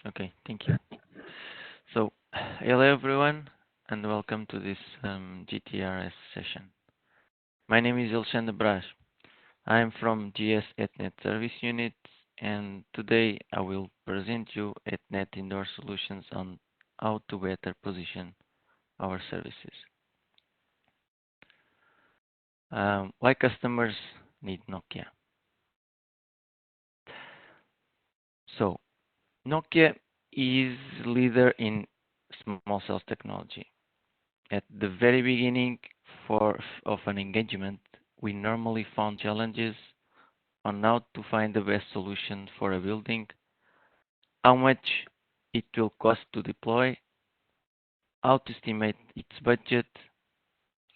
Okay, thank you. So, hello everyone, and welcome to this GTRS session. My name is Alexandre Braz. I am from GS Hetnet Service Unit, and today I will present you Hetnet Indoor Solutions on how to better position our services. Why customers need Nokia? So, Nokia is leader in small cells technology. At the very beginning of an engagement, we normally found challenges on how to find the best solution for a building, how much it will cost to deploy, how to estimate its budget,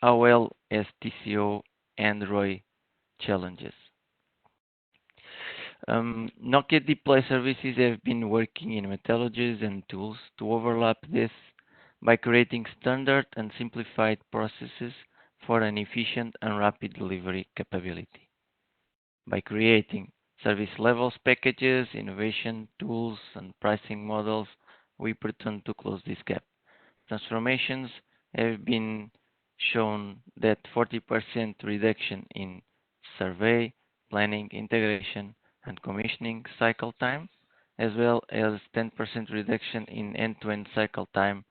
how well as TCO and ROI challenges. Nokia Deploy Services have been working in methodologies and tools to overlap this by creating standard and simplified processes for an efficient and rapid delivery capability. By creating service levels packages, innovation tools, and pricing models, we pretend to close this gap. Transformations have been shown that 40% reduction in survey, planning, integration, and commissioning cycle time, as well as 10% reduction in end-to-end cycle time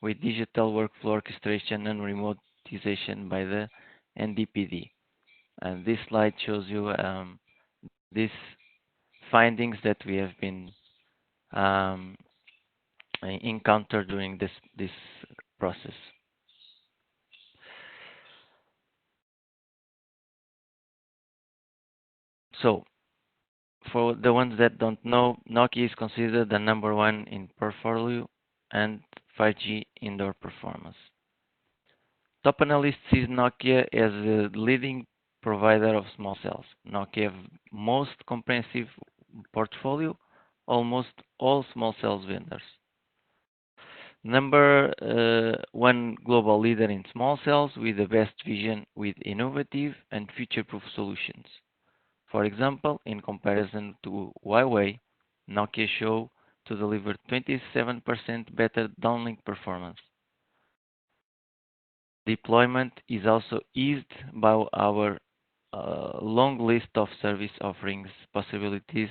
with digital workflow orchestration and remotization by the NDPD. And this slide shows you these findings that we have been um, encountered during this process. So, for the ones that don't know, Nokia is considered the number one in portfolio and 5G indoor performance. Top analyst sees Nokia as the leading provider of small cells. Nokia have most comprehensive portfolio, almost all small cells vendors. Number one global leader in small cells with the best vision with innovative and future-proof solutions. For example, in comparison to Huawei, Nokia show to deliver 27% better downlink performance. Deployment is also eased by our long list of service offerings, possibilities,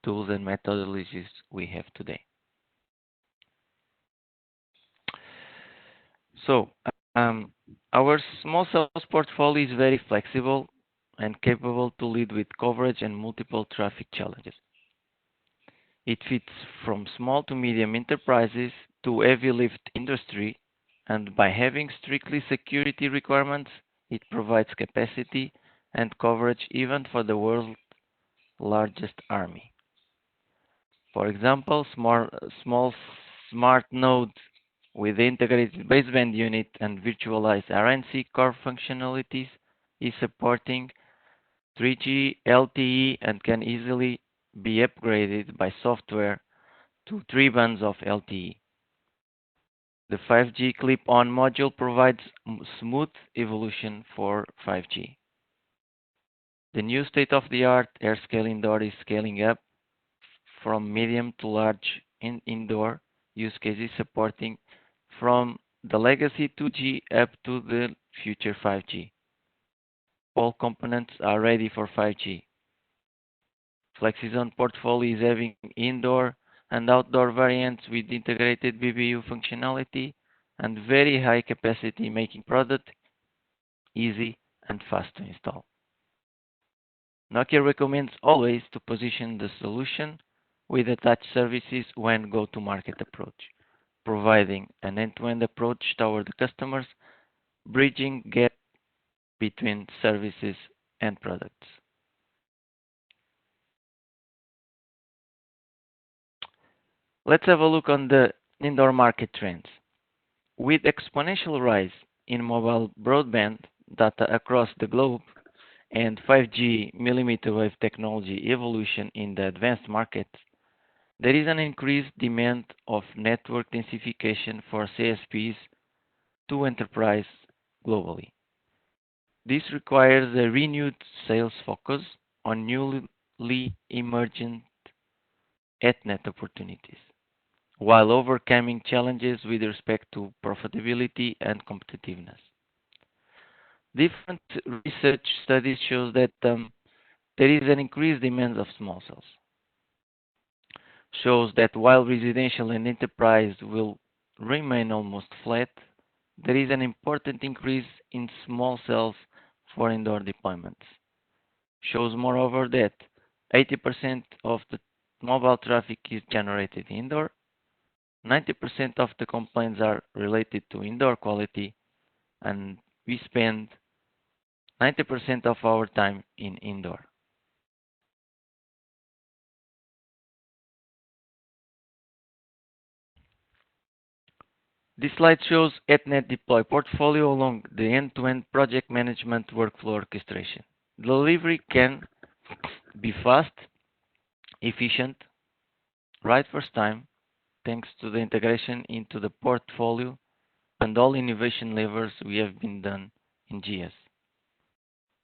tools, and methodologies we have today. So, um, our small cells portfolio is very flexible and capable to lead with coverage and multiple traffic challenges. It fits from small to medium enterprises to heavy lift industry, and by having strictly security requirements, it provides capacity and coverage even for the world's largest army. For example, small smart node with integrated baseband unit and virtualized RNC core functionalities is supporting 3G LTE and can easily be upgraded by software to 3 bands of LTE. The 5G clip-on module provides smooth evolution for 5G. The new state-of-the-art AirScale Indoor is scaling up from medium to large indoor use cases, supporting from the legacy 2G up to the future 5G. All components are ready for 5G. FlexiZone portfolio is having indoor and outdoor variants with integrated BBU functionality and very high capacity, making product easy and fast to install. Nokia recommends always to position the solution with attached services when go-to-market approach, providing an end-to-end approach toward the customers, bridging gap between services and products. Let's have a look on the indoor market trends. With exponential rise in mobile broadband data across the globe and 5G millimeter wave technology evolution in the advanced markets, there is an increased demand of network densification for CSPs to enterprise globally. This requires a renewed sales focus on newly emergent Hetnet opportunities. while overcoming challenges with respect to profitability and competitiveness. Different research studies shows that there is an increased demand of small cells. Shows that while residential and enterprise will remain almost flat, there is an important increase in small cells for indoor deployments. Shows moreover that 80% of the mobile traffic is generated indoor, 90% of the complaints are related to indoor quality, and we spend 90% of our time in indoor. This slide shows Hetnet deploy portfolio along the end-to-end project management workflow orchestration. Delivery can be fast, efficient, right first time, thanks to the integration into the portfolio and all innovation levers we have been done in GS.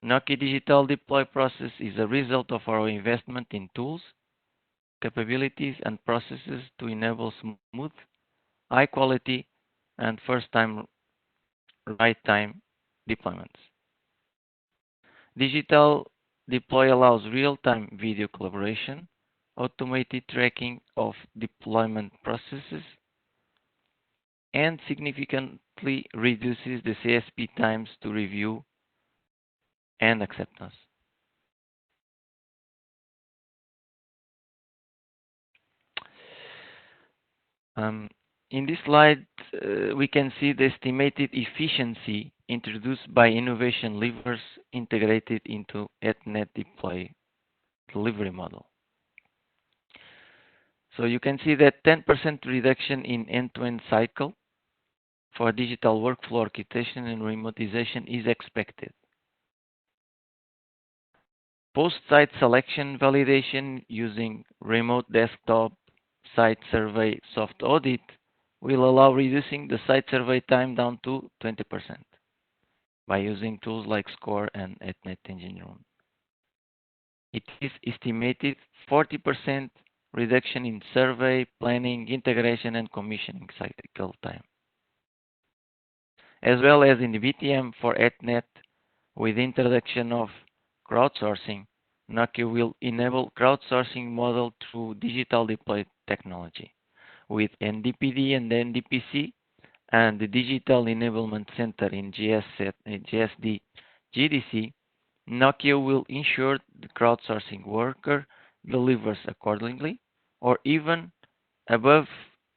Nokia Digital Deploy process is a result of our investment in tools, capabilities, and processes to enable smooth, high quality, and first time, right time deployments. Digital Deploy allows real time video collaboration, automated tracking of deployment processes, and significantly reduces the CSP times to review and acceptance. Um, in this slide, we can see the estimated efficiency introduced by innovation levers integrated into Hetnet deploy delivery model. So you can see that 10% reduction in end-to-end cycle for digital workflow orchestration and remotization is expected. Post-site selection validation using remote desktop site survey soft audit will allow reducing the site survey time down to 20% by using tools like SCORE and Hetnet Engine Room. It is estimated 40% reduction in survey, planning, integration, and commissioning cycle time, as well as in the BTM for Hetnet with introduction of crowdsourcing. Nokia will enable crowdsourcing model through digital deploy technology with NDPD and NDPC and the Digital Enablement Center in GSD GDC. Nokia will ensure the crowdsourcing worker delivers accordingly or even above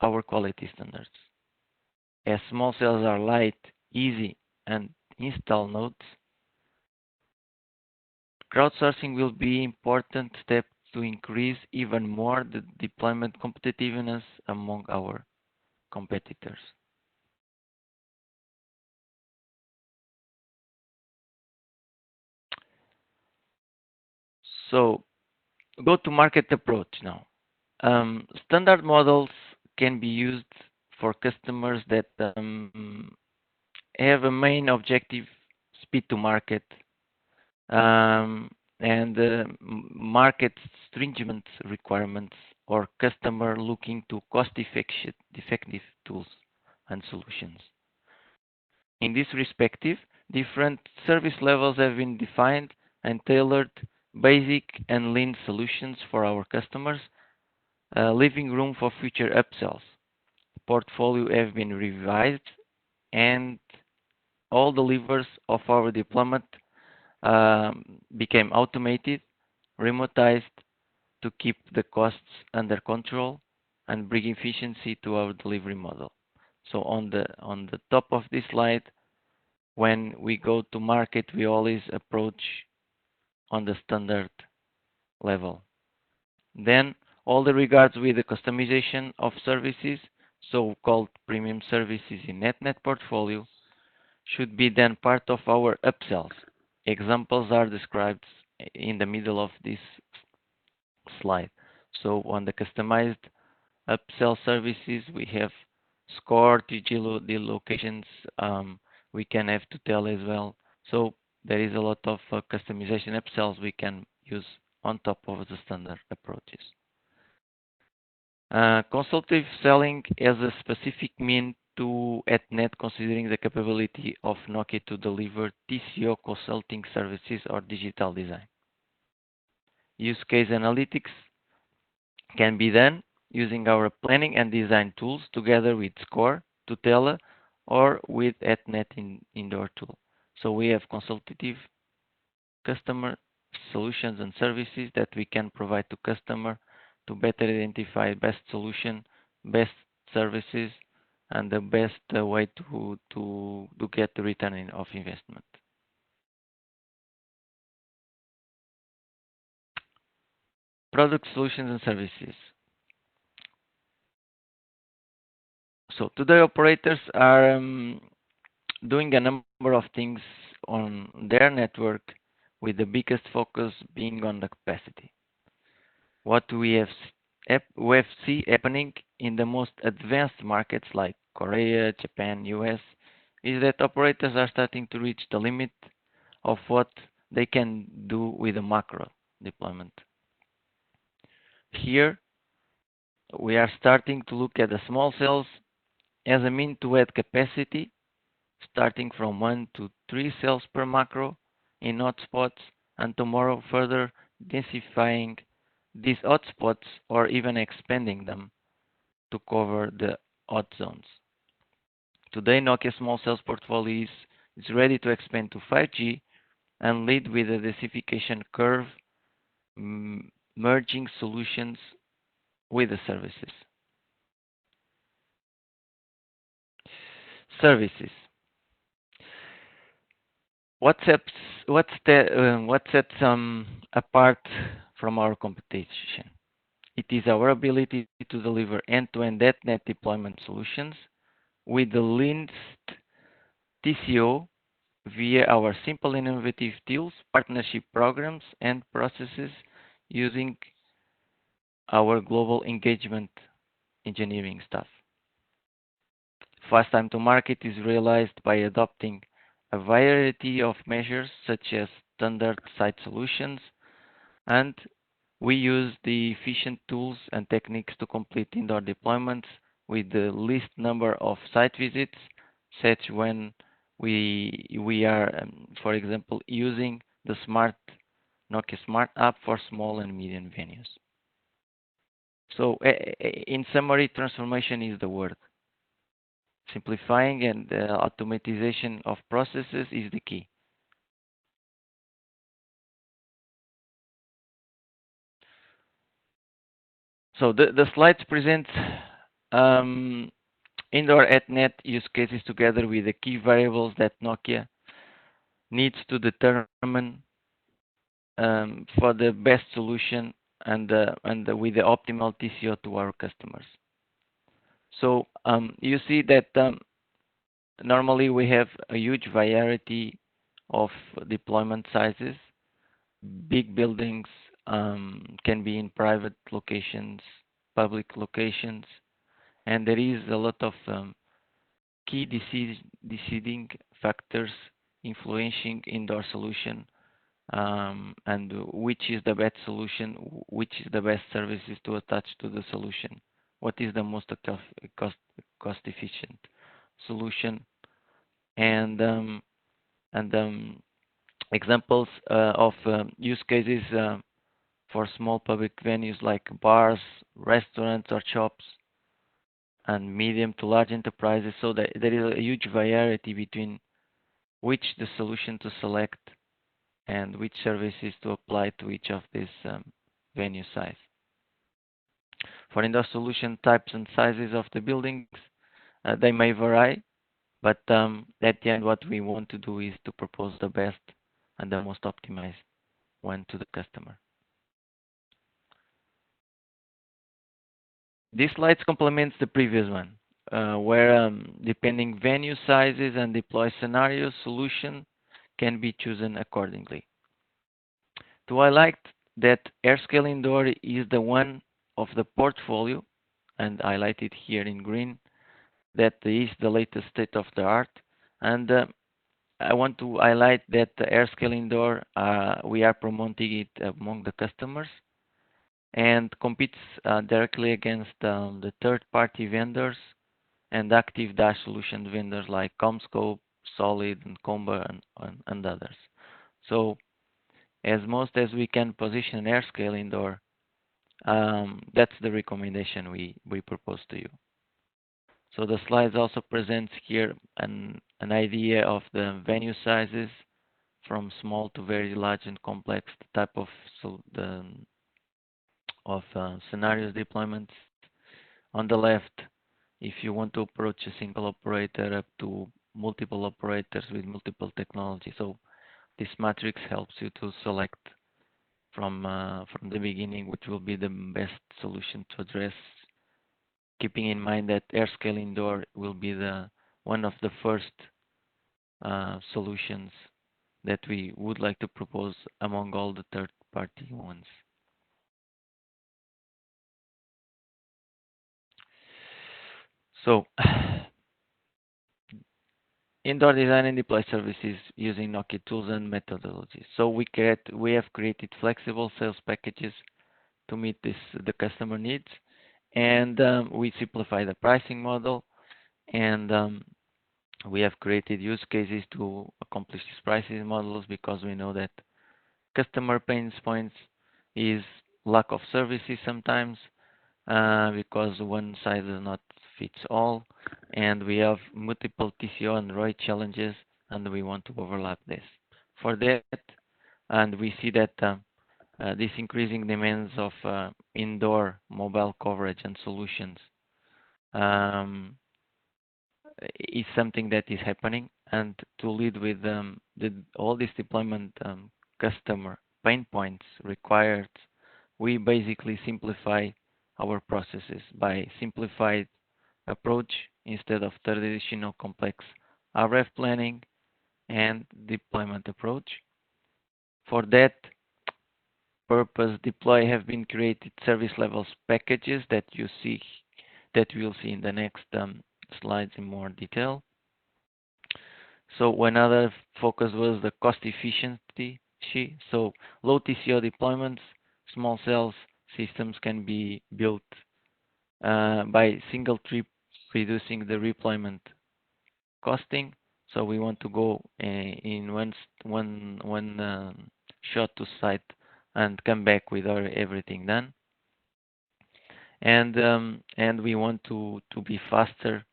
our quality standards. As small cells are light, easy, and install nodes, crowdsourcing will be an important step to increase even more the deployment competitiveness among our competitors. So, go-to-market approach now. Standard models can be used for customers that have a main objective speed to market and market stringent requirements or customer looking to cost-effective tools and solutions. In this respective, different service levels have been defined and tailored basic and lean solutions for our customers, leaving room for future upsells. Portfolio have been revised and all the levers of our deployment became automated, remotized to keep the costs under control and bring efficiency to our delivery model. So on the top of this slide, when we go to market, we always approach on the standard level. Then all the regards with the customization of services, so-called premium services in Hetnet portfolio, should be then part of our upsells. Examples are described in the middle of this slide. So on the customized upsell services, we have SCORE, digital locations, we can have to tell as well. So there is a lot of customization upsells we can use on top of the standard approaches. Consultative selling has a specific mean to Hetnet considering the capability of Nokia to deliver TCO consulting services or digital design. Use case analytics can be done using our planning and design tools together with Score, Tutela, or with Hetnet indoor tool. So we have consultative customer solutions and services that we can provide to customer to better identify best solution, best services, and the best way to get the return of investment. Product solutions and services. So today operators are doing a number of things on their network with the biggest focus being on the capacity. What we have see happening in the most advanced markets like Korea, Japan, US is that operators are starting to reach the limit of what they can do with a macro deployment. Here we are starting to look at the small cells as a mean to add capacity, starting from 1 to 3 cells per macro in hotspots, and tomorrow further densifying these hotspots or even expanding them to cover the hot zones. Today, Nokia small cells portfolio is ready to expand to 5G and lead with a densification curve, merging solutions with the services. Services. What sets apart from our competition? It is our ability to deliver end-to-end .NET deployment solutions with the least TCO via our simple and innovative tools, partnership programs, and processes using our global engagement engineering staff. Fast time to market is realized by adopting a variety of measures such as standard site solutions, and we use the efficient tools and techniques to complete indoor deployments with the least number of site visits, such when we are, for example, using the Nokia Smart app for small and medium venues. So, in summary, transformation is the word. Simplifying and automatization of processes is the key. So the slides present indoor Hetnet use cases together with the key variables that Nokia needs to determine for the best solution and with the optimal TCO to our customers. So you see that normally we have a huge variety of deployment sizes. Big buildings can be in private locations, public locations, and there is a lot of key deciding factors influencing indoor solution and which is the best solution, which is the best services to attach to the solution, what is the most cost efficient solution, and examples of use cases for small public venues like bars, restaurants, or shops, and medium to large enterprises. So there is a huge variety between which the solution to select and which services to apply to each of these venue size. For indoor solution types and sizes of the buildings, they may vary, but at the end, what we want to do is to propose the best and the most optimized one to the customer. This slide complements the previous one, where depending venue sizes and deploy scenarios, solution can be chosen accordingly. To highlight that AirScale Indoor is the one of the portfolio, and highlighted here in green, that is the latest state of the art. And I want to highlight that the AirScale Indoor, we are promoting it among the customers. and competes directly against the third-party vendors and active dash solution vendors like CommScope, Solid, and Comba, and others. So, as most as we can position AirScale indoor, that's the recommendation we propose to you. So the slides also presents here an idea of the venue sizes from small to very large and complex type of scenarios deployments. On the left, if you want to approach a single operator up to multiple operators with multiple technology. So this matrix helps you to select from the beginning which will be the best solution to address, keeping in mind that AirScale Indoor will be the one of the first solutions that we would like to propose among all the third-party ones. So, indoor design and deploy services using Nokia tools and methodologies. So we have created flexible sales packages to meet the customer needs, and we simplify the pricing model, and we have created use cases to accomplish these pricing models because we know that customer pain points is lack of services sometimes, because one size does not fits all, and we have multiple TCO and ROI challenges, and we want to overlap this. For that, and we see that this increasing demands of indoor mobile coverage and solutions um, is something that is happening, and to lead with all this deployment customer pain points required, we basically simplify our processes by simplified approach instead of traditional complex RF planning and deployment approach. For that purpose, deploy have been created service levels packages that we'll see in the next slides in more detail. So another focus was the cost efficiency. So low TCO deployments, small cells systems can be built by single trip, reducing the redeployment costing. So we want to go in one shot to site and come back with everything done. And we want to be faster,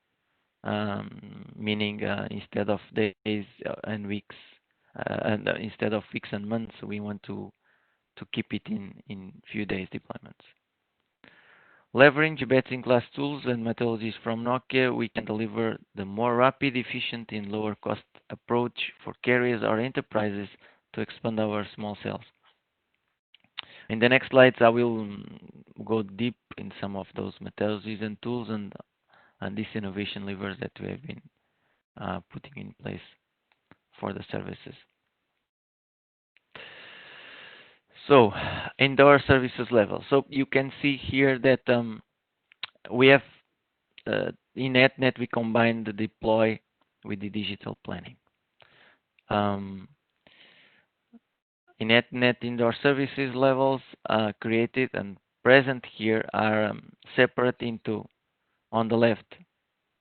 meaning instead of days and weeks, and instead of weeks and months, we want to keep it in few days deployments. Leverage best-in-class tools and methodologies from Nokia, we can deliver the more rapid, efficient, and lower cost approach for carriers or enterprises to expand our small cells. In the next slides, I will go deep in some of those methodologies and tools and these innovation levers that we have been putting in place for the services. So, indoor services level. So you can see here that we have in Hetnet we combine the deploy with the digital planning. In Hetnet, indoor services levels created and present here are separate into, on the left,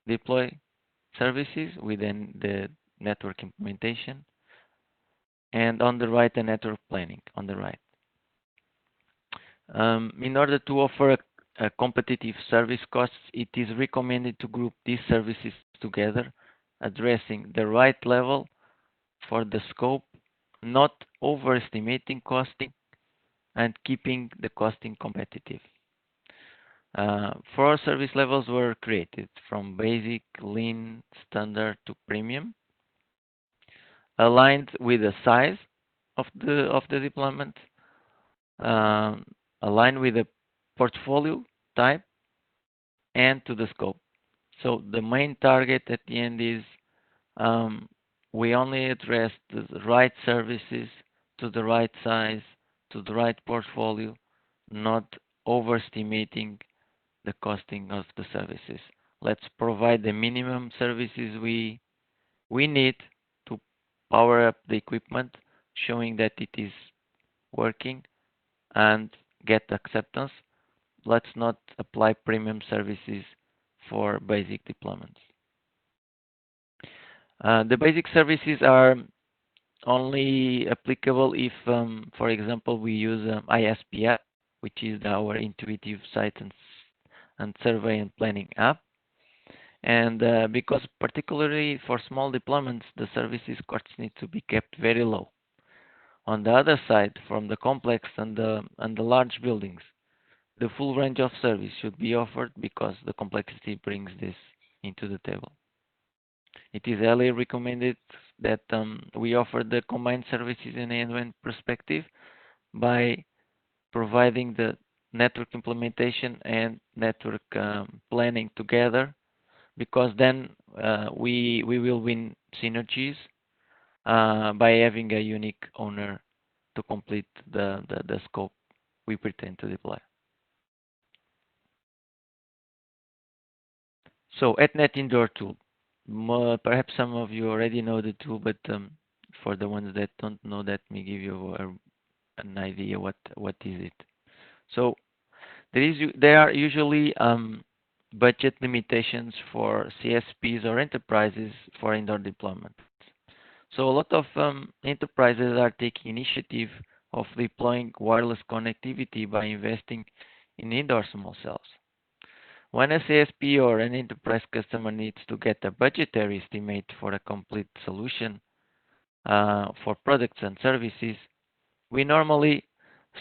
deploy services within the network implementation, and on the right, the network planning on the right. In order to offer a competitive service costs, it is recommended to group these services together, addressing the right level for the scope, not overestimating costing, and keeping the costing competitive. Four service levels were created from basic, lean, standard to premium, aligned with the size of the deployment, aligned with the portfolio type, and to the scope. So the main target at the end is we only address the right services to the right size, to the right portfolio, not overestimating the costing of the services. Let's provide the minimum services we need to power up the equipment, showing that it is working, and get acceptance, let's not apply premium services for basic deployments. The basic services are only applicable if, for example, we use ISP, which is our intuitive site and survey and planning app. And because particularly for small deployments, the services costs need to be kept very low. On the other side, from the complex and the large buildings, the full range of service should be offered because the complexity brings this into the table. It is highly recommended that we offer the combined services in end-to-end perspective by providing the network implementation and network planning together, because then we will win synergies by having a unique owner to complete the scope we pretend to deploy. So Hetnet Indoor Tool. Perhaps some of you already know the tool, but for the ones that don't know, let me give you an idea what is it. So there are usually budget limitations for CSPs or enterprises for indoor deployment. So a lot of enterprises are taking initiative of deploying wireless connectivity by investing in indoor small cells. When a CSP or an enterprise customer needs to get a budgetary estimate for a complete solution for products and services, we normally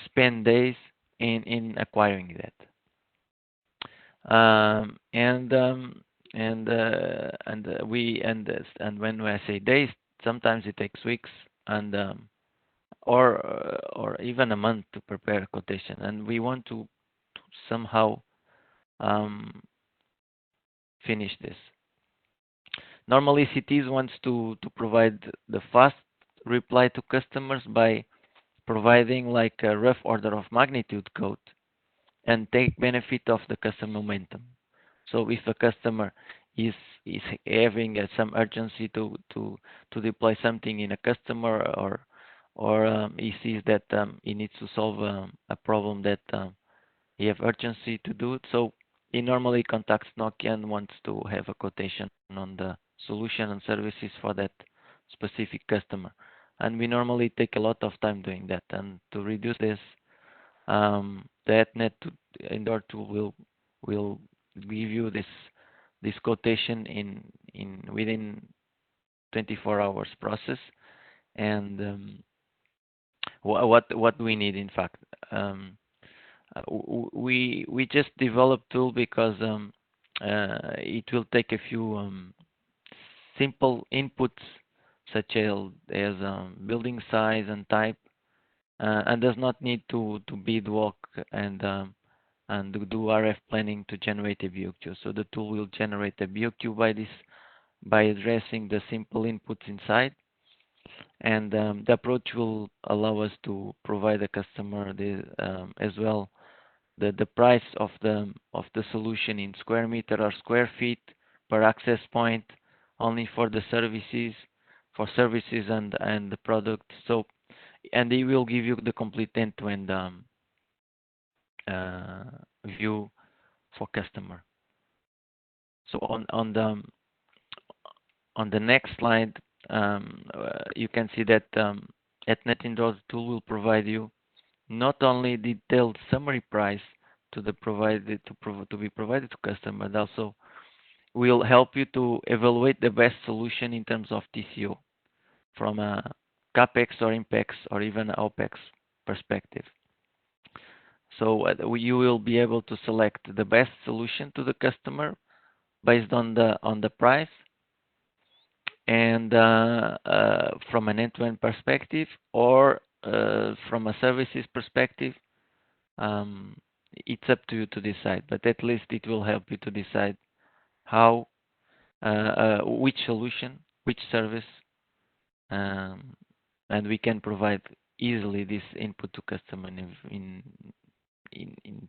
spend days in acquiring that. And when I say days, sometimes it takes weeks and or even a month to prepare a quotation, and we want to somehow um, finish this. Normally, cities wants to provide the fast reply to customers by providing like a rough order of magnitude code and take benefit of the customer momentum. So if a customer is is having some urgency to deploy something in a customer, or he sees that he needs to solve a problem that he have urgency to do it, so he normally contacts Nokia and wants to have a quotation on the solution and services for that specific customer. And we normally take a lot of time doing that. And to reduce this, the Hetnet indoor tool will give you this quotation in within 24 hours process. And what we need, in fact, we just developed tool because it will take a few simple inputs such as building size and type, and does not need to bid walk and do RF planning to generate a BOQ. So the tool will generate a BOQ by addressing the simple inputs inside, and the approach will allow us to provide the customer as well the price of the solution in square meter or square feet per access point, only for the services, and the product. So, and they will give you the complete end-to-end uh, view for customer. So on the next slide, you can see that Hetnet Indoors tool will provide you not only detailed summary price to be provided to customer, but also will help you to evaluate the best solution in terms of TCO from a capex or impex or even opex perspective. So you will be able to select the best solution to the customer based on the price and from an end-to-end perspective, or from a services perspective. Um, it's up to you to decide, but at least it will help you to decide how, which solution, which service, um, and we can provide easily this input to customer in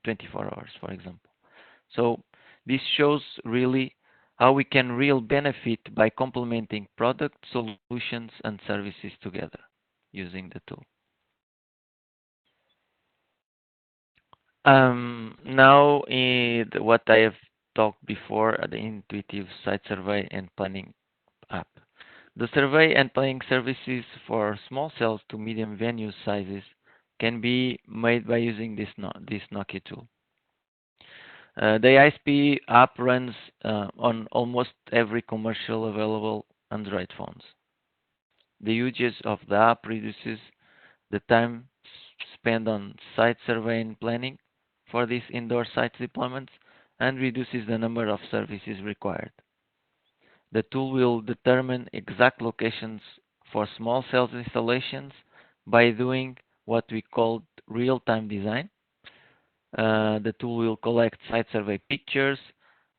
24 hours, for example. So this shows really how we can real benefit by complementing product, solutions, and services together using the tool. Now, what I have talked before, the intuitive site survey and planning app. The survey and planning services for small cells to medium venue sizes can be made by using this Nokia tool. The ISP app runs on almost every commercial available Android phones. The usage of the app reduces the time spent on site survey and planning for these indoor site deployments and reduces the number of services required. The tool will determine exact locations for small cells installations by doing what we call real-time design. The tool will collect site survey pictures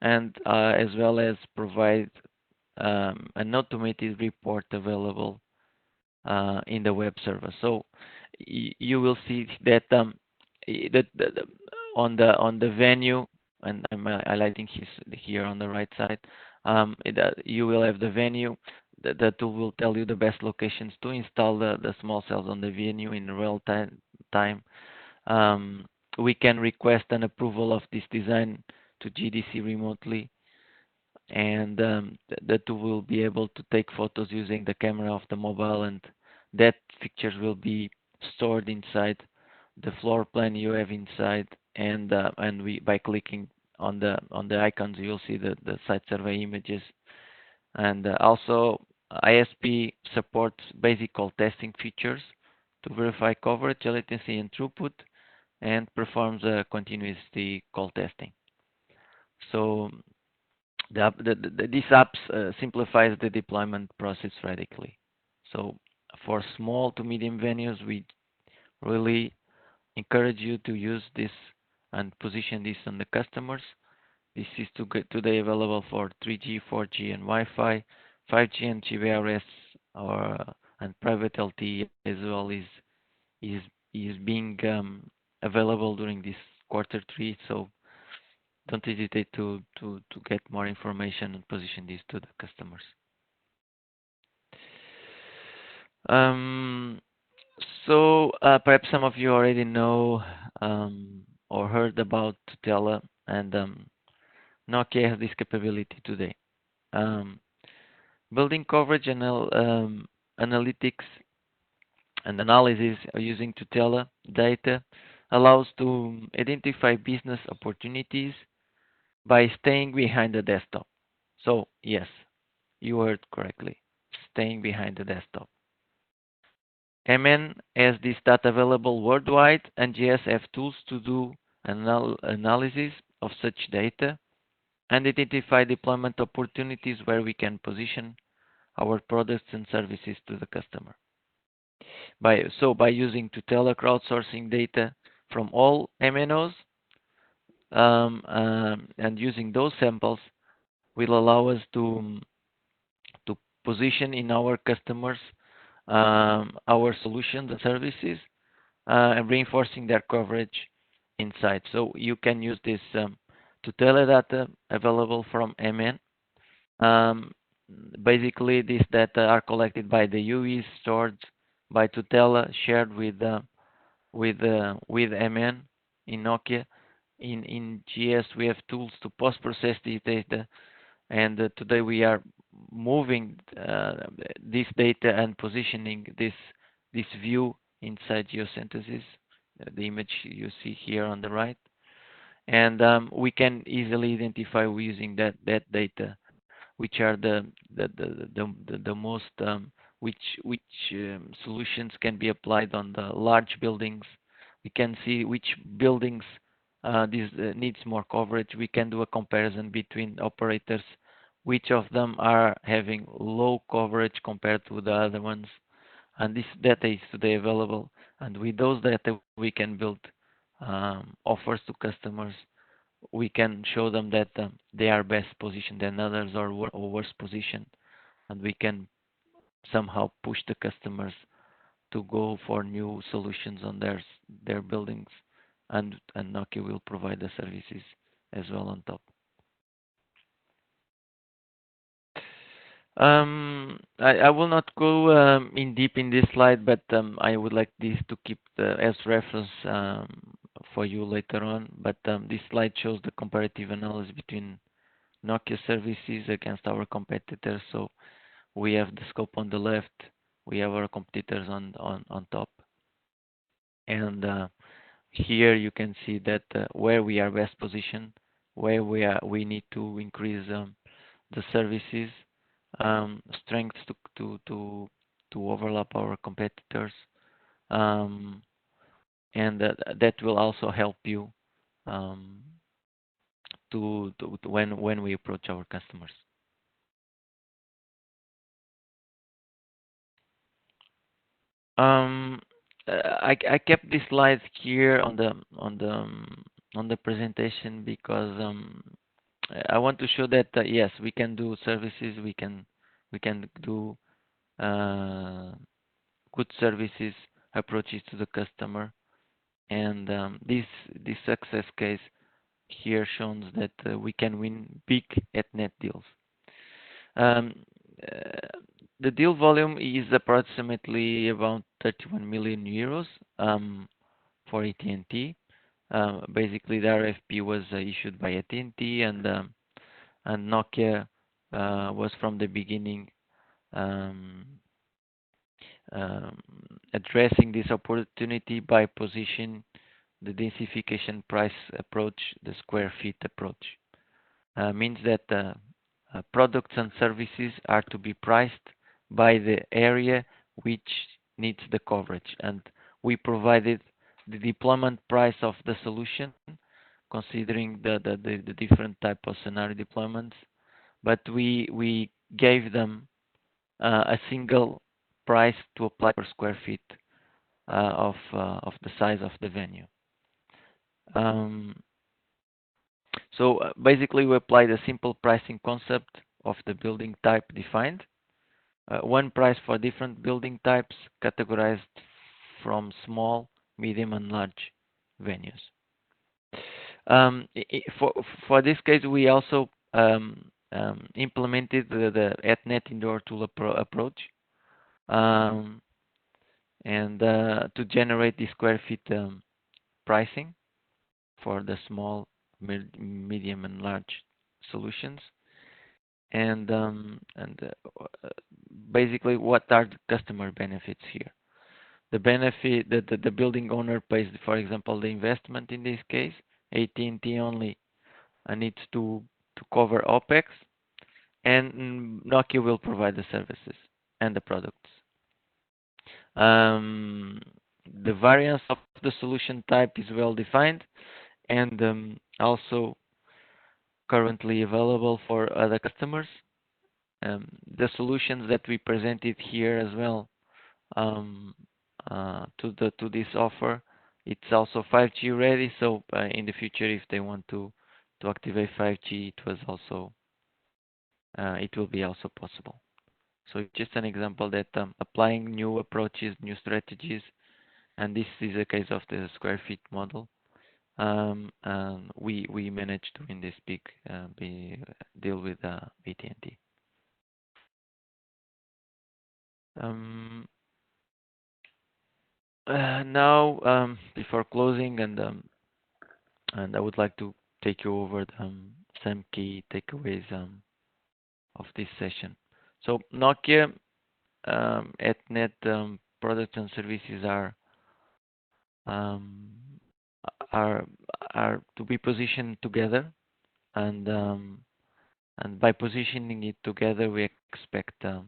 and as well as provide an automated report available in the web server. So you will see that that on the venue, and I'm highlighting his here on the right side. You will have the venue. The tool will tell you the best locations to install the small cells on the venue in real time. Um, we can request an approval of this design to GDC remotely, and the tool will be able to take photos using the camera of the mobile, and that pictures will be stored inside the floor plan you have inside, and we by clicking on the icons you'll see the site survey images, and also ISP supports basic call testing features to verify coverage, latency, and throughput, and performs continuously call testing. So this app simplifies the deployment process radically. So for small to medium venues, we really encourage you to use this and position this on the customers. This is today available for 3G, 4G, and Wi-Fi, 5G and GPRS, or and private LTE as well is is being available during this quarter three. So don't hesitate to get more information and position this to the customers. Um, Perhaps some of you already know or heard about Tutela, and Nokia has this capability today. Um, Building coverage analytics and analysis using Tutela data allows to identify business opportunities by staying behind the desktop. So yes, you heard correctly. Staying behind the desktop. MN has this data available worldwide, and GS have tools to do analysis of such data and identify deployment opportunities where we can position our products and services to the customer. By using Tutela crowdsourcing data from all MNOs and using those samples will allow us to position in our customers our solutions and services and reinforcing their coverage inside. So you can use this Tutela data available from MN. Um, Basically, these data are collected by the UEs, stored by Tutela, shared with MN in Nokia. In GS, we have tools to post-process these data, and today we are moving this data and positioning this view inside geosynthesis, the image you see here on the right, and we can easily identify using that data which are the most which solutions can be applied on the large buildings. We can see which buildings this needs more coverage. We can do a comparison between operators, which of them are having low coverage compared to the other ones, and this data is today available. And with those data, we can build offers to customers. We can show them that they are best positioned than others or worse positioned, and we can somehow push the customers to go for new solutions on their buildings, and Nokia will provide the services as well on top. I will not go in deep in this slide, but I would like this to keep as reference for you later on. But this slide shows the comparative analysis between Nokia services against our competitors. So we have the scope on the left, we have our competitors on top, and here you can see that where we are best positioned, where we need to increase the services, strengths to overlap our competitors, um, and that will also help you um, to when we approach our customers. Um, I kept these slides here on the presentation because I want to show that yes, we can do services, we can do uh, good services approaches to the customer, and this success case here shows that we can win big Hetnet deals. Um, uh, the deal volume is approximately about 31 million euros for AT&T. Basically, the RFP was issued by AT&T, and Nokia was from the beginning um, um, addressing this opportunity by positioning the densification price approach, the square feet approach. Means that products and services are to be priced by the area which needs the coverage, and we provided the deployment price of the solution, considering the different type of scenario deployments, but we gave them a single price to apply per square feet of the size of the venue. Um, So basically, we applied a simple pricing concept of the building type defined. One price for different building types categorized from small, medium, and large venues. For this case, we also implemented the Hetnet indoor tool approach, um, and to generate the square feet pricing for the small, medium, and large solutions. And basically, what are the customer benefits here? The benefit that the building owner pays, for example, the investment in this case. AT&T only needs to cover OPEX, and Nokia will provide the services and the products. Um, the variance of the solution type is well defined, and also currently available for other customers. The solutions that we presented here as well um, to this offer, it's also 5G ready. So in the future, if they want to activate 5G, it will be also possible. So it's just an example that applying new approaches, new strategies, and this is a case of the square feet model. We managed to win this big deal with AT&T. Um, Now, before closing, and I would like to take you over some key takeaways of this session. So Nokia Hetnet products and services um, are are to be positioned together, and by positioning it together, we expect to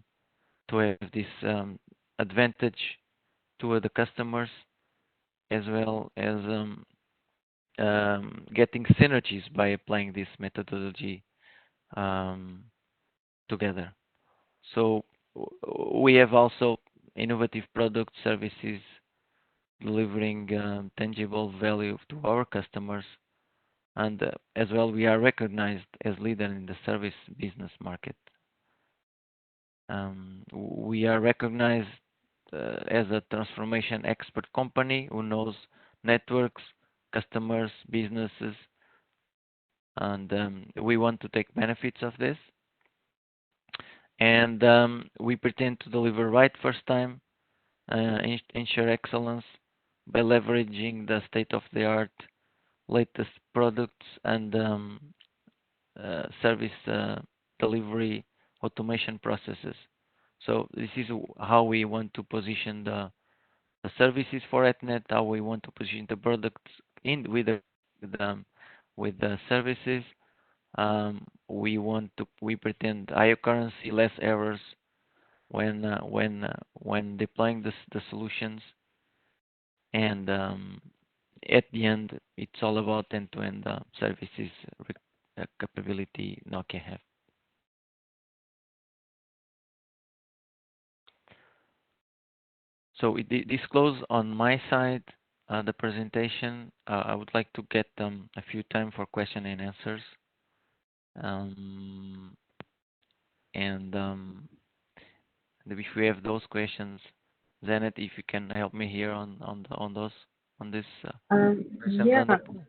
have this advantage to the customers, as well as getting synergies by applying this methodology um, together. So we have also innovative product services delivering tangible value to our customers, and as well we are recognized as leader in the service business market. We are recognized as a transformation expert company who knows networks, customers, businesses, and we want to take benefits of this. And we pretend to deliver right first time, ensure excellence by leveraging the state-of-the-art latest products and service delivery automation processes. So this is how we want to position the services for Ethernet, how we want to position the products in the with the services. We pretend higher currency, less errors when deploying the solutions, and at the end, it's all about end-to-end services capability Nokia have. So this close on my side the presentation. I would like to get a few time for question and answers. Um, and if we have those questions, Zenet, if you can help me here on those on this questions Yeah. on the pool.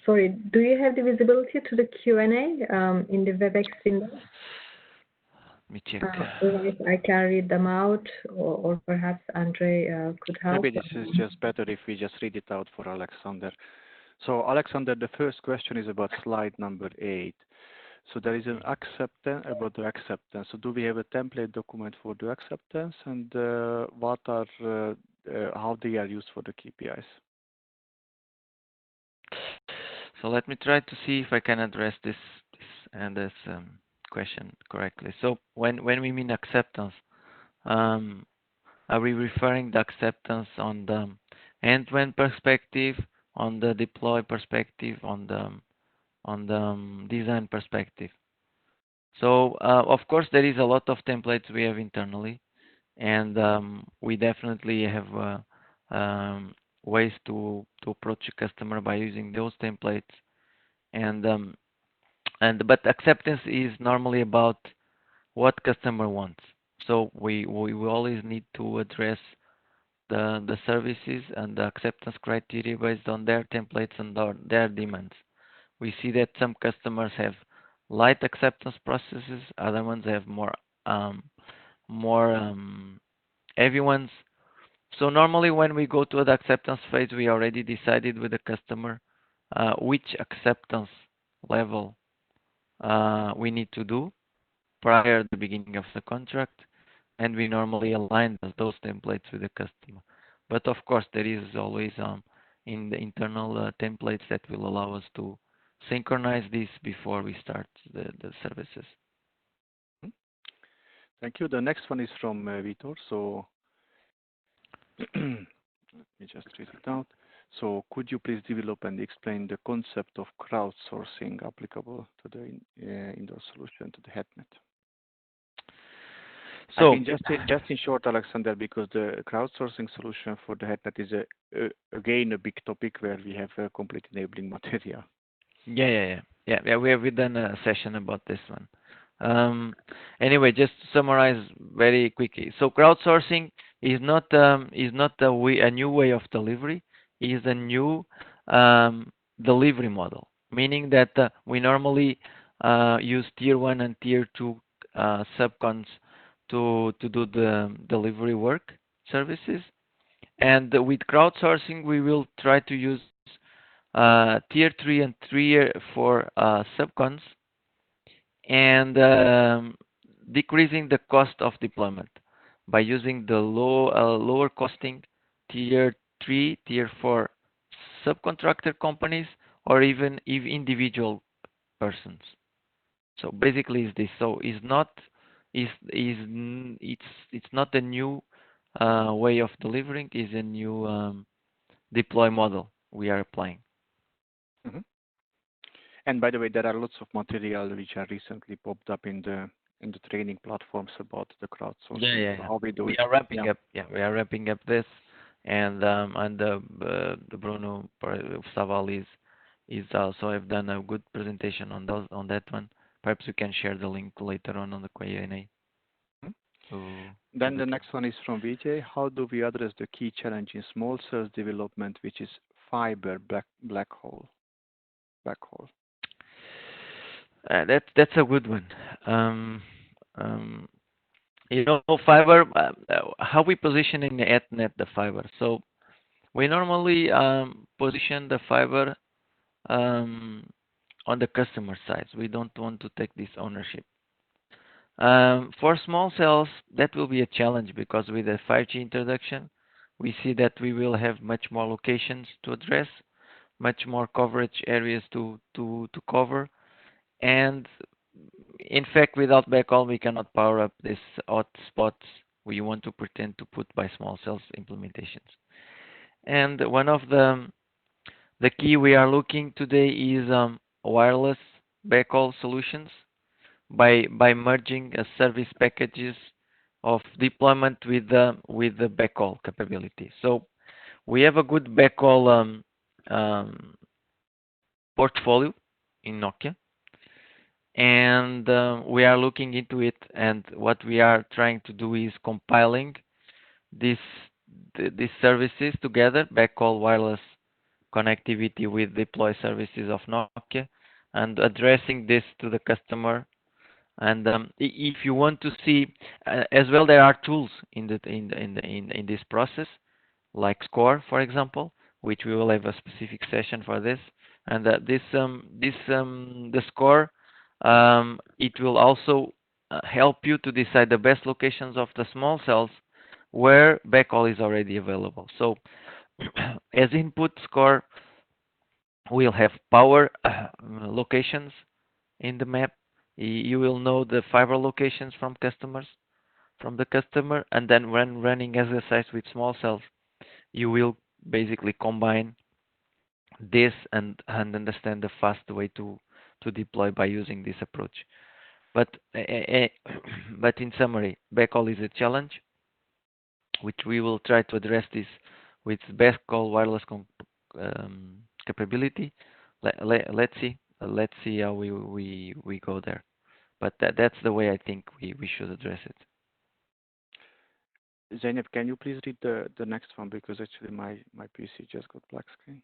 Sorry, do you have the visibility to the Q&A in the WebEx window? Let me check. Otherwise, I can read them out, or perhaps Andre could help. Maybe this is just better if we just read it out for Alexander. So Alexander, the first question is about slide number 8. So there is an acceptance about the acceptance. So do we have a template document for the acceptance, and what are how they are used for the KPIs? So let me try to see if I can address this question correctly. So when we mean acceptance, are we referring the acceptance on the end-to-end perspective, on the deploy perspective, on the design perspective? So of course there is a lot of templates we have internally, and we definitely have ways to approach a customer by using those templates, and but acceptance is normally about what customer wants. So we always need to address the services and the acceptance criteria based on their templates and their demands. We see that some customers have light acceptance processes, other ones have more heavy ones. So normally when we go to the acceptance phase, we already decided with the customer which acceptance level we need to do prior to the beginning of the contract, and we normally align those templates with the customer. But of course, there is always in the internal templates that will allow us to synchronize this before we start the services. Thank you. The next one is from Vitor. So let me just read it out. So could you please develop and explain the concept of crowdsourcing applicable to the indoor solution, to the Hetnet? So I mean, just in short, Alexander, because the crowdsourcing solution for the Hetnet is again a big topic where we have a complete enabling material. Yeah. We've done a session about this one. Anyway, just to summarize very quickly. So crowdsourcing is not a new way of delivery. It is a new delivery model, meaning that we normally use tier 1 and tier 2 subcons to do the delivery work services. And with crowdsourcing, we will try to use tier 3 and tier 4 subcons, and decreasing the cost of deployment by using the lower costing tier 3, tier 4 subcontractor companies, or even if individual persons. So basically, is this? So it's not a new way of delivering. Is a new deploy model we are applying. Mm-hmm. And by the way, there are lots of material which are recently popped up in the training platforms about the crowdsourcing. Yeah. So how we do we it. are wrapping up. Yeah, we are wrapping up this, and the Bruno Saval is also have done a good presentation on that one. Perhaps you can share the link later on the Q&A. Then the next one is from Vijay. How do we address the key challenge in small cells development, which is fiber backhaul? That's a good one. Fiber. How we position in the Ethernet the fiber. So We normally position the fiber um, on the customer side. We don't want to take this ownership. For small cells, that will be a challenge because with the 5G introduction, we see that we will have much more locations to address, much more coverage areas to cover, and in fact, without backhaul, we cannot power up these hotspots we want to pretend to put by small cells implementations. And one of the key we are looking today is wireless backhaul solutions by merging service packages of deployment with the backhaul capability. So we have a good backhaul um, portfolio in Nokia, and we are looking into it. And what we are trying to do is compiling these these services together, backhaul wireless connectivity with deploy services of Nokia, and addressing this to the customer. And if you want to see as well, there are tools in this process, like Score, for example, which we will have a specific session for this. And the Score, it will also help you to decide the best locations of the small cells where backhaul is already available. So as input, Score will have power locations in the map. You will know the fiber locations from the customer, and then when running exercise with small cells, you will basically combine this and understand the fast way to deploy by using this approach. But but in summary, backhaul is a challenge, which we will try to address this with backhaul wireless capability. Let's see how we go there. But that's the way I think we should address it. Zeynep, can you please read the next one because actually my PC just got black screen.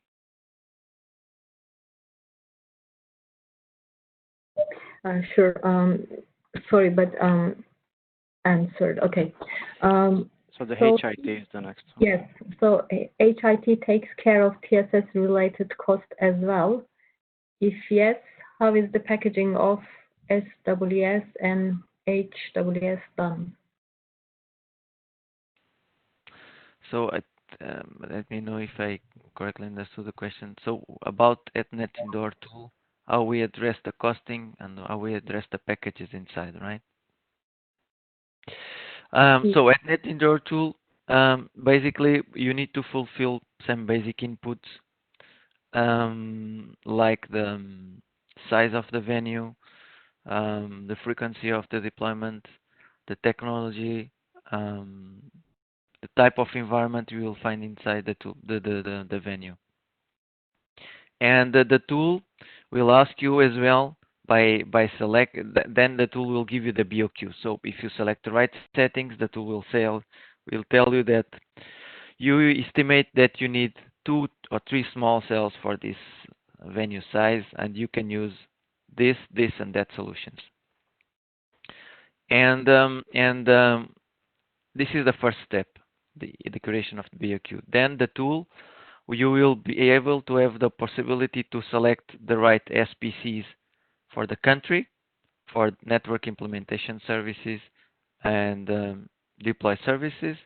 Sure. Sorry, but answered. Okay. So the So HIT is the next one. yes, so HIT takes care of TSS related cost as well. If yes, how is the packaging of SWS and HWS done? So let me know if I correctly understood the question. So about Hetnet indoor tool, how we address the costing and how we address the packages inside, right? So Hetnet indoor tool, basically you need to fulfill some basic inputs, like the size of the venue, the frequency of the deployment, the technology, um, the type of environment you will find inside the tool, the venue. And the tool will ask you as well by select. Then the tool will give you the BOQ. So if you select the right settings, the tool will tell you that you estimate that you need 2 or 3 small cells for this venue size, and you can use this, and that solutions. And this is the first step, the creation of the BOQ. Then the tool, you will be able to have the possibility to select the right SPCs for the country, for network implementation services and deploy services.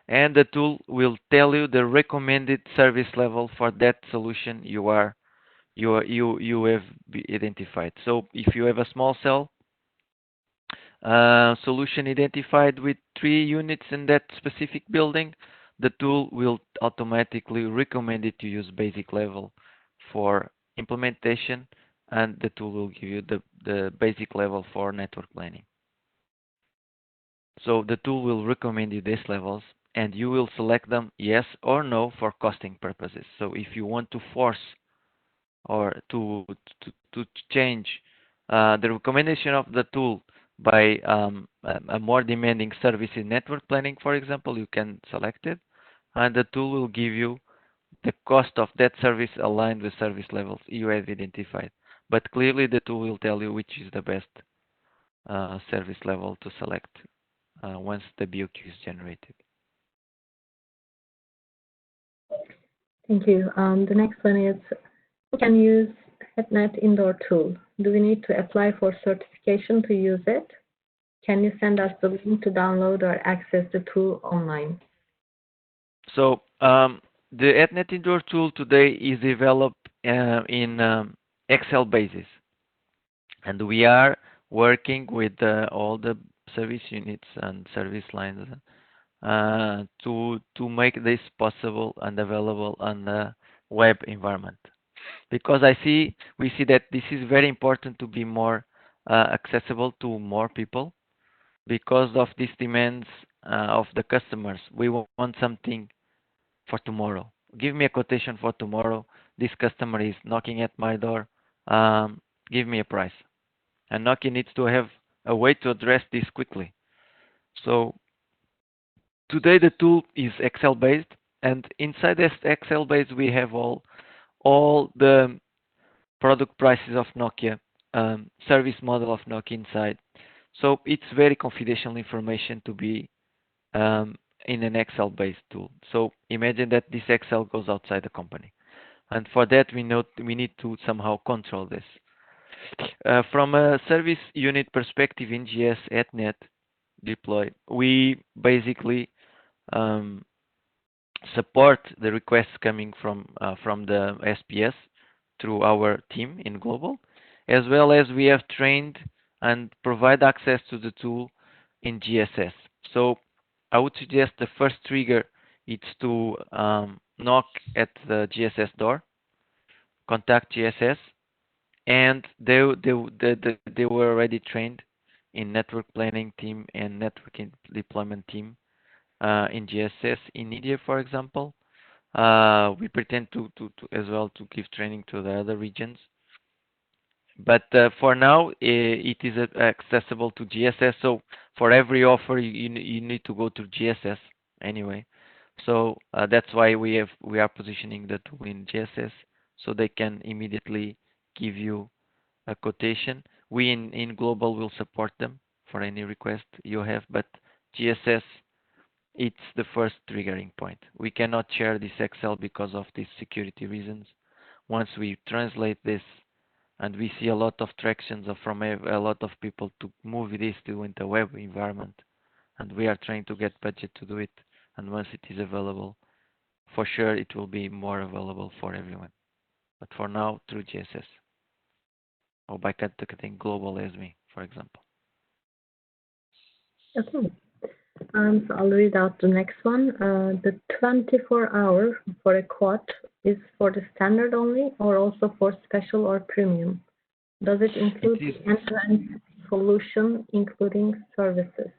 And the tool will tell you the recommended service level for that solution you have identified. So if you have a small cell solution identified with 3 units in that specific building, the tool will automatically recommend it to use basic level for implementation, and the tool will give you the basic level for network planning. So the tool will recommend you these levels, and you will select them yes or no for costing purposes. So if you want to force or to change the recommendation of the tool by a more demanding service in network planning, for example, you can select it, and the tool will give you the cost of that service aligned with service levels you have identified. But clearly, the tool will tell you which is the best service level to select once the BOQ is generated. Thank you. The next one is, who can use Hetnet indoor tool? Do we need to apply for certification to use it? Can you send us the link to download or access the tool online? So the Hetnet Indoor tool today is developed in Excel basis, and we are working with all the service units and service lines to make this possible and available on the web environment. Because we see that this is very important to be more accessible to more people because of these demands of the customers. We want something for tomorrow. Give me a quotation for tomorrow. This customer is knocking at my door. Um, Give me a price. And Nokia needs to have a way to address this quickly. So today the tool is Excel based, and inside this Excel base we have all the product prices of Nokia, service model of Nokia inside. So it's very confidential information to be in an Excel-based tool. So imagine that this Excel goes outside the company, and for that we need to somehow control this. From a service unit perspective in GS Ethernet deploy, we basically um, support the requests coming from the SPS through our team in global, as well as we have trained and provide access to the tool in GSS. So I would suggest the first trigger is to knock at the GSS door, contact GSS, and they were already trained in network planning team and network deployment team in GSS in India, for example. We pretend to as well to give training to the other regions. But for now, it is accessible to GSS. So for every offer, you need to go to GSS anyway. So that's why we are positioning the tool in GSS so they can immediately give you a quotation. We in global will support them for any request you have, but GSS it's the first triggering point. We cannot share this Excel because of these security reasons. Once we translate this and we see a lot of tractions from a lot of people to move this to into web environment, and we are trying to get budget to do it. And once it is available, for sure it will be more available for everyone. But for now, through GSS or by contacting Global as me, for example. Okay. So I'll read out the next one. The 24-hour for a quad is for the standard only or also for special or premium? Does it include It is the end-to-end solution, including services?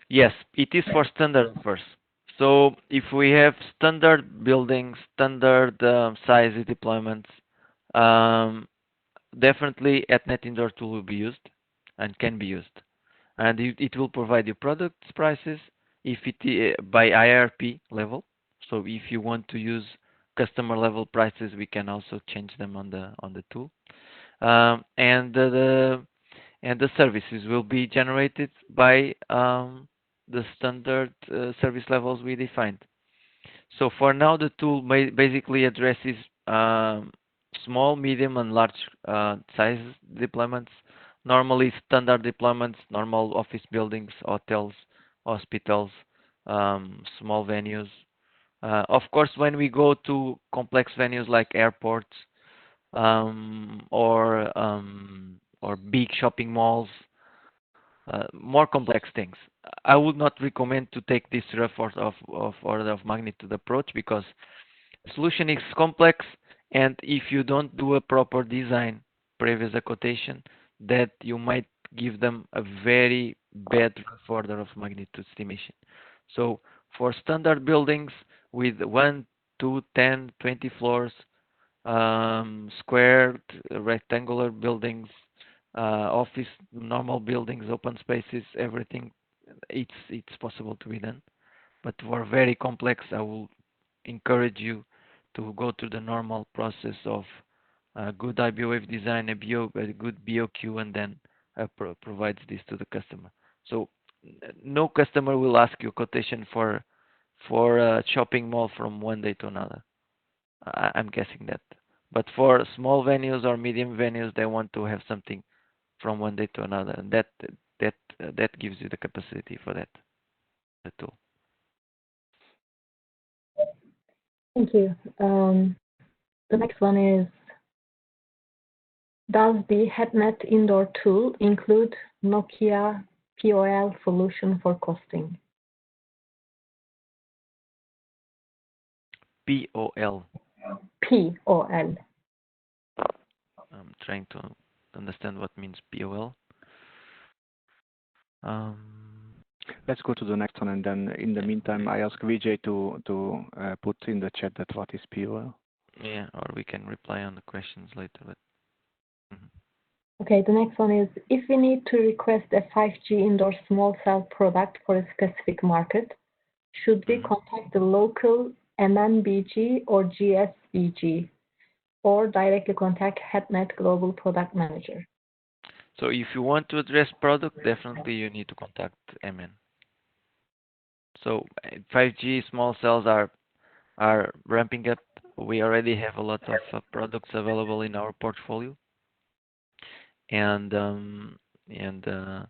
Yes, it is for standard offers. So if we have standard buildings, standard size deployments, um, definitely Ethernet indoor tool will be used and can be used. And it will provide you product prices if it by IRP level. So if you want to use customer level prices, we can also change them on the tool. And the services will be generated by the standard service levels we defined. So for now, the tool basically addresses small, medium, and large size deployments. Normally, standard deployments, normal office buildings, hotels, hospitals, small venues. Of course, when we go to complex venues like airports or big shopping malls, more complex things. I would not recommend to take this rough of order of magnitude approach because solution is complex, and if you don't do a proper design previous a quotation, that you might give them a very bad rough order of magnitude estimation. So for standard buildings with 1, 2, 10, 20 floors, squared, rectangular buildings, office, normal buildings, open spaces, everything, it's possible to be done. But for very complex, I will encourage you to go through the normal process of good IBOF design, a good BOQ, and then provides this to the customer. So no customer will ask you quotation for a shopping mall from one day to another. I'm guessing that. But for small venues or medium venues, they want to have something from one day to another, and that gives you the capacity for that, the tool. Thank you. The next one is, does the Hetnet indoor tool include Nokia POL solution for costing? POL. POL. I'm trying to understand what means POL. Let's go to the next one, and then in the meantime, I ask Vijay to put in the chat that what is POL. Yeah, or we can reply on the questions later. But Okay, the next one is, if we need to request a 5G indoor small cell product for a specific market, should we contact the local MNBG or GSBG, or directly contact Hetnet Global Product Manager? So if you want to address product, definitely you need to contact MN. So 5G small cells are ramping up. We already have a lot of products available in our portfolio, and and uh,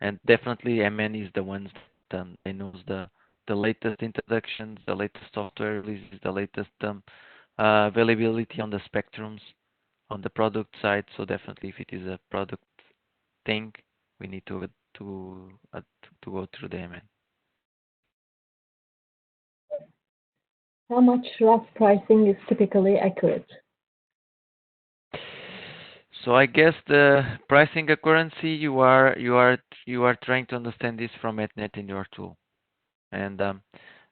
and definitely MN is the ones that they knows the latest introductions, the latest software releases, the latest availability on the spectrums on the product side. So definitely, if it is a product thing, we need to go through the MN. How much rough pricing is typically accurate? So I guess the pricing accuracy you are trying to understand this from Hetnet in your tool, and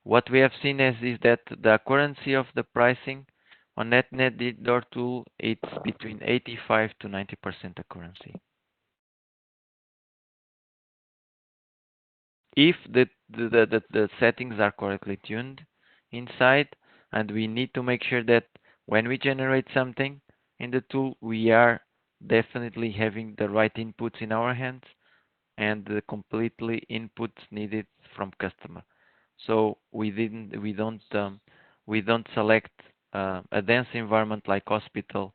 what we have seen is that the accuracy of the pricing on Hetnet in your tool, it's between 85 to 90% accuracy. If the settings are correctly tuned inside, and we need to make sure that when we generate something in the tool, we are definitely having the right inputs in our hands and the completely inputs needed from customer. So we don't select a dense environment like hospital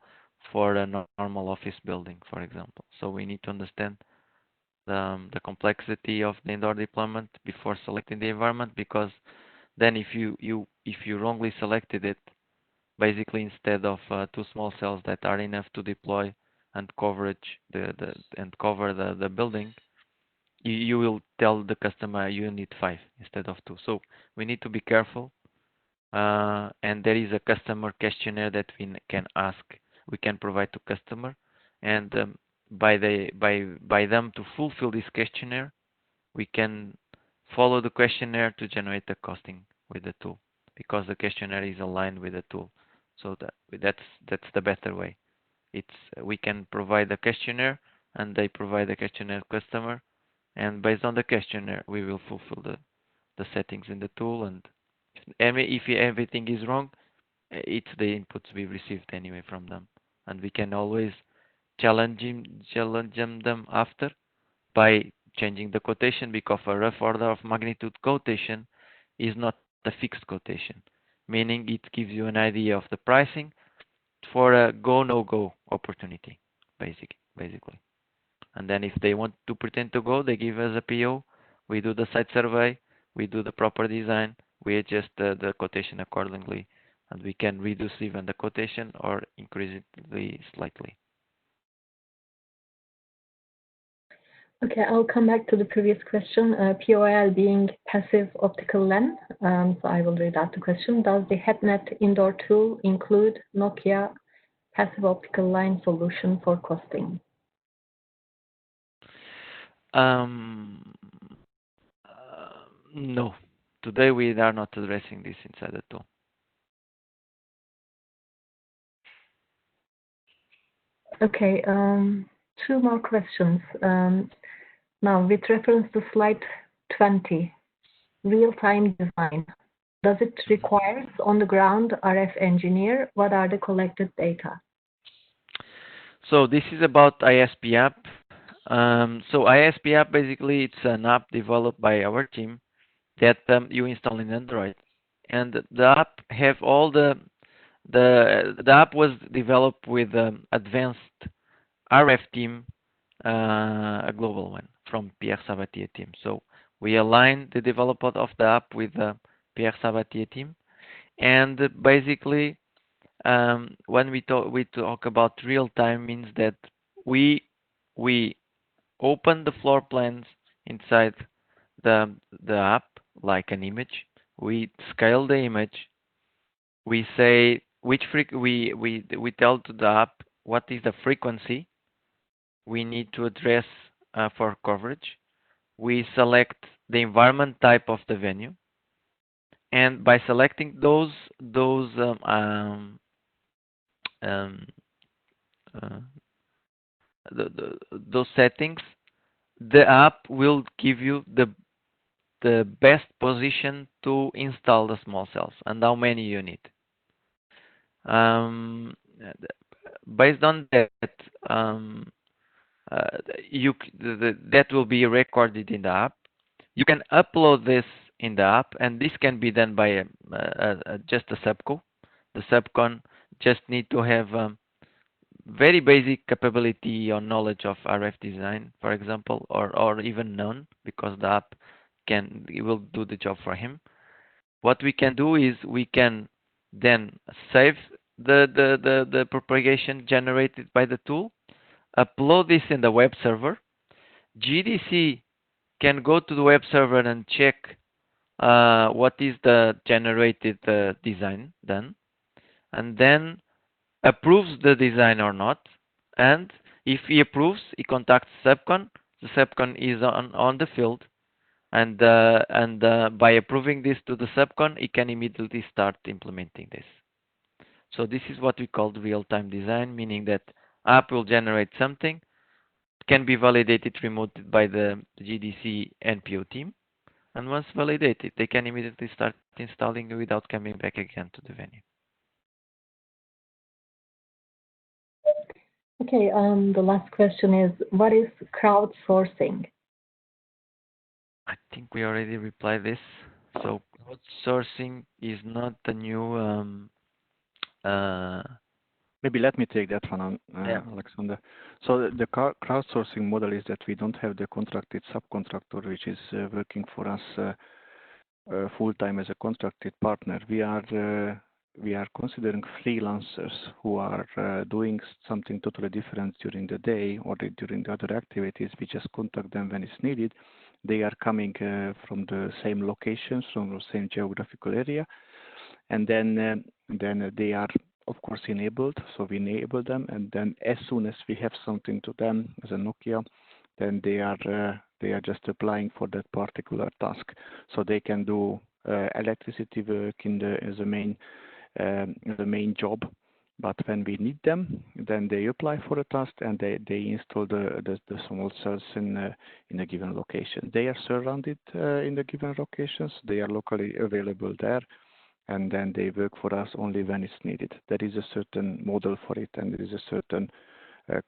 for a normal office building, for example. So we need to understand the complexity of the indoor deployment before selecting the environment, because then if you wrongly selected it, basically instead of two small cells that are enough to deploy and cover the building, you will tell the customer you need 5 instead of 2. So we need to be careful, and there is a customer questionnaire that we can provide to customer, and by them to fulfill this questionnaire, we can follow the questionnaire to generate the costing with the tool, because the questionnaire is aligned with the tool. So that's the better way. It's we can provide the questionnaire, and they provide the questionnaire to customer, and based on the questionnaire, we will fulfill the settings in the tool. And if everything is wrong, it's the inputs we received anyway from them, and we can always challenge them after by changing the quotation, because a rough order of magnitude quotation is not a fixed quotation, meaning it gives you an idea of the pricing for a go no go opportunity, basically. And then if they want to pretend to go, they give us a PO. We do the site survey, we do the proper design, we adjust the quotation accordingly, and we can reduce even the quotation or increase it slightly. Okay, I'll come back to the previous question, POL being passive optical LAN. So I will read out the question. Does the Hetnet indoor tool include Nokia passive optical line solution for costing? No. Today we are not addressing this inside the tool. Okay, two more questions. Now, with reference to slide 20, real-time design. Does it require on-the-ground RF engineer? What are the collected data? So this is about ISP app. So ISP app, basically it's an app developed by our team that you install in Android. and the app have all the app was developed with advanced RF team, a global one from Pierre Sabatier team. So we align the development of the app with the Pierre Sabatier team, and basically, when we talk about real time means that we we open the floor plans inside the the app like an image. We scale the image. We say which we tell to the app what is the frequency we need to address for coverage. We select the environment type of the venue, and by selecting um, uh, those settings, the app will give you the best position to install the small cells and how many you need. Um, Based on that, um, uh, that will be recorded in the app. You can upload this in the app, and this can be done by just a subco. The subcon just need to have very basic capability or knowledge of RF design, for example, or even none, because the app can it will do the job for him. What we can do is we can then save the propagation generated by the tool, upload this in the web server. GDC can go to the web server and check what is the generated design done, and then approves the design or not. And if he approves, he contacts subcon. The subcon is on the field, and by approving this to the subcon, he can immediately start implementing this. So this is what we call real-time design, meaning that app will generate something, can be validated remotely by the GDC NPO team, and once validated, they can immediately start installing without coming back again to the venue. Okay, the last question is, what is crowdsourcing? I think we already replied this. So crowdsourcing is not the new. Uh, Maybe let me take that one, yeah. Alexander. So the crowdsourcing model is that we don't have the contracted subcontractor which is working for us full time as a contracted partner. We are considering freelancers who are doing something totally different during the day or during the other activities. We just contact them when it's needed. They are coming from the same locations, from the same geographical area, and then they are of course enabled. So we enable them, and then as soon as we have something to them as a Nokia, then they are just applying for that particular task. So they can do electricity work in the main job. But when we need them, then they apply for a task and they install the small cells in a given location. They are surrounded in the given locations. They are locally available there, and then they work for us only when it's needed. There is a certain model for it, and there is a certain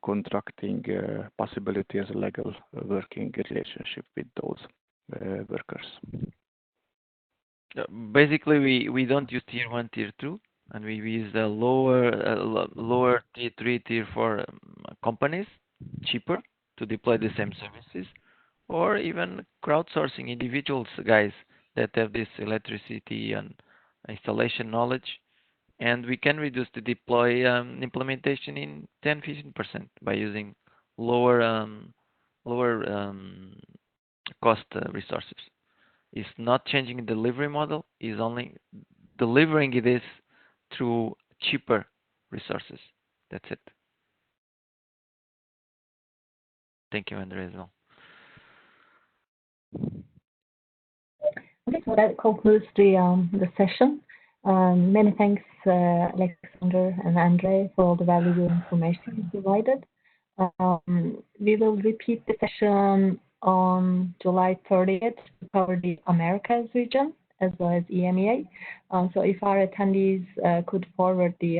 contracting possibility as a legal working relationship with those workers. Basically, we don't use tier one, tier two, and we use the lower tier three, tier four companies, cheaper to deploy the same services, or even crowdsourcing individuals, guys that have this electricity and installation knowledge, and we can reduce the deploy implementation in 10-15% by using lower lower cost resources. It's not changing the delivery model, it's only delivering this through cheaper resources. That's it. Thank you, Andre, as well. Okay, so that concludes the session. Many thanks, Alexander and Andre, for all the valuable information you provided. We will repeat the session on July 30th to cover the Americas region as well as EMEA. So if our attendees could forward the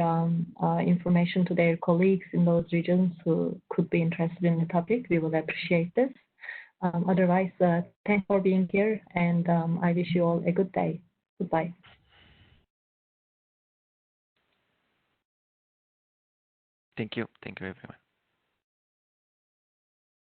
information to their colleagues in those regions who could be interested in the topic, we will appreciate this. Otherwise, thanks for being here, and I wish you all a good day. Goodbye. Thank you. Thank you, everyone.